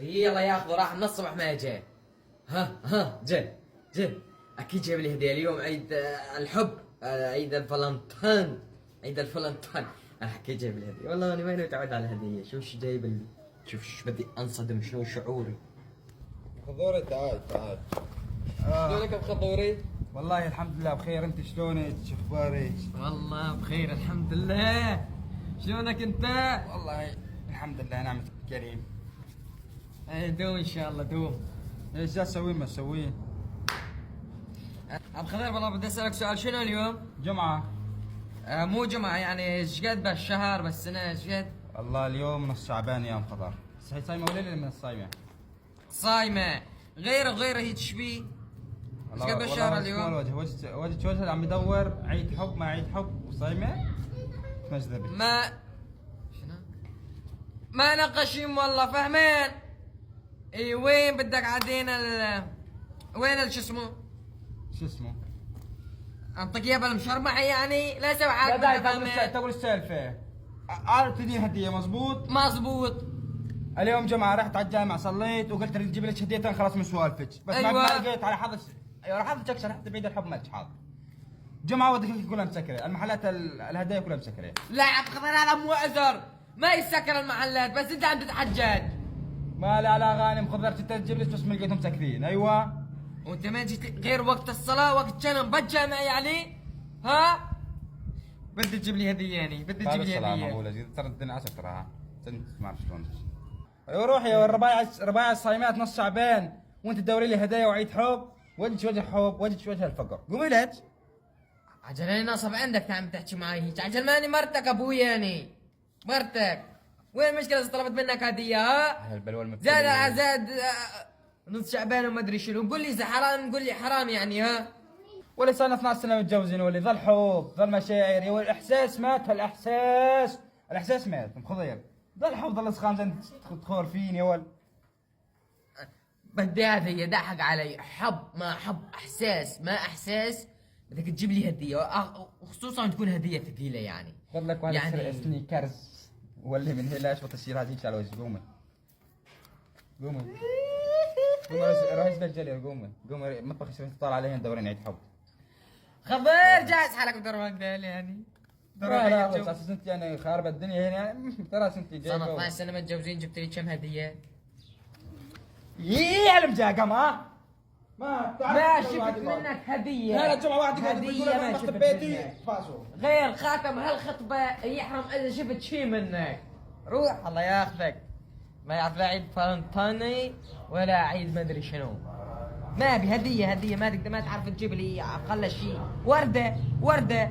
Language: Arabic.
يلا ياخذه راح من الصبح ما جاء. ها جاء اكيد جايب لي هديه اليوم عيد الحب، عيد الفلنطين، عيد الفلنطين. انا اكيد جايب لي هديه، والله انا ما متعود على الهديه. شوف ايش جايب لي، شوف ايش بدي انصدم، شنو شعوري. خضوري تعال. شلونك ابو خضوري؟ والله الحمد لله بخير، انت شلونك؟ شو اخبارك؟ والله بخير الحمد لله. شلونك انت؟ والله الحمد لله نعمة الكريم. دوم ان شاء الله دوم. ايش جالس تسوين ما تسوين؟ ابو خضر والله بدي اسالك سؤال، شنو اليوم؟ جمعة. مو جمعة يعني، ايش قد بالشهر بالسنة ايش قد؟ والله اليوم نص شعبان يا ام خضر. صحيح صايمة ولا من الصايمة؟ صايمة. غيره هيك شبيه؟ ايش قد بالشهر اليوم؟ وجه عم يدور عيد حب ما عيد حب وصايمة مجذبة. ما شنو؟ ما نقشين والله فاهمين؟ اي وين بدك عدين وين شو اسمه؟ شو اسمه؟ انطيك اياه بالمشرمعة يعني؟ لا سوي حاجة لا تقول السالفة. تدين هدية مزبوط؟ مظبوط. اليوم جمعة رحت على الجامع صليت وقلت لك تجيب لك هديتين خلاص من سوالفك، بس أيوة. ما لقيت على حظك. ايوه حظك شرحت بعيد الحب مالك حاضر. جمعة ودك كلها مسكرة، المحلات الهدايا كلها مسكرة. لا عبد الخضر هذا مو عذر، ما يسكر المحلات، بس انت عم تتحجج. ما لا غانم خضرت انت تجيب لك بس ما لقيتهم مسكرين. ايوه وانت ما جيت غير وقت الصلاة، وقت كان بالجامع يعني؟ ها؟ بدي تجيب لي هدية يعني، بدي تجيب لي هدية. معقولة ترى الدنيا عسل تراها. انت ما اعرف شلون. ايوه روحي يا ربايع الصايمات نص شعبان وانت تدوري لي هدايا وعيد حب، وجهك وجه حب، وجهك وجه الفقر. قومي لك. عجل انا ناصب عندك تعم تحكي معي هيك، عجل ماني مرتك ابوي يعني. مرتك. وين المشكلة اذا طلبت منك هدية ها؟ البلوى المبتلية. زاد نص شعبان وما ادري شنو، قول لي اذا حرام قول لي حرام يعني ها؟ ولا صار 12 سنة متجوزين ولا ظل حب ظل مشاعر يا الاحساس مات. الاحساس مات مخضير. ظل حب ظل سخان زين تخور فيني يا ولد. بدي هدية ضحك علي، حب ما حب، احساس ما احساس، بدك تجيب لي هدية وخصوصا تكون هدية ثقيلة يعني. فضلك واحد يعني سنيكرز ولا من هلا اشبط الشيء هذيك على وجهي. قومي روحي اسبل جلي. قومي مطبخ شوف طالع عليهن دورين عيد حب. خبر جاهز حالك بدور مقدال يعني. لا اساس انت يعني خاربه الدنيا هنا يعني. ترى انت جاي صار 12 سنة متجوزين، جبت لي كم هدية؟ على مجاقم ها؟ ما شفت منك هدية. لا الجمعة واحد هدية ما شفت بيتي منك. فاسو غير خاتم هالخطبة يحرم إذا شفت شي منك. روح الله ياخذك. ما يعرف لا عيد فالنتيني ولا عيد مدري شنو. ما ابي هدية ما تقدر ما تعرف تجيب لي اقل شيء وردة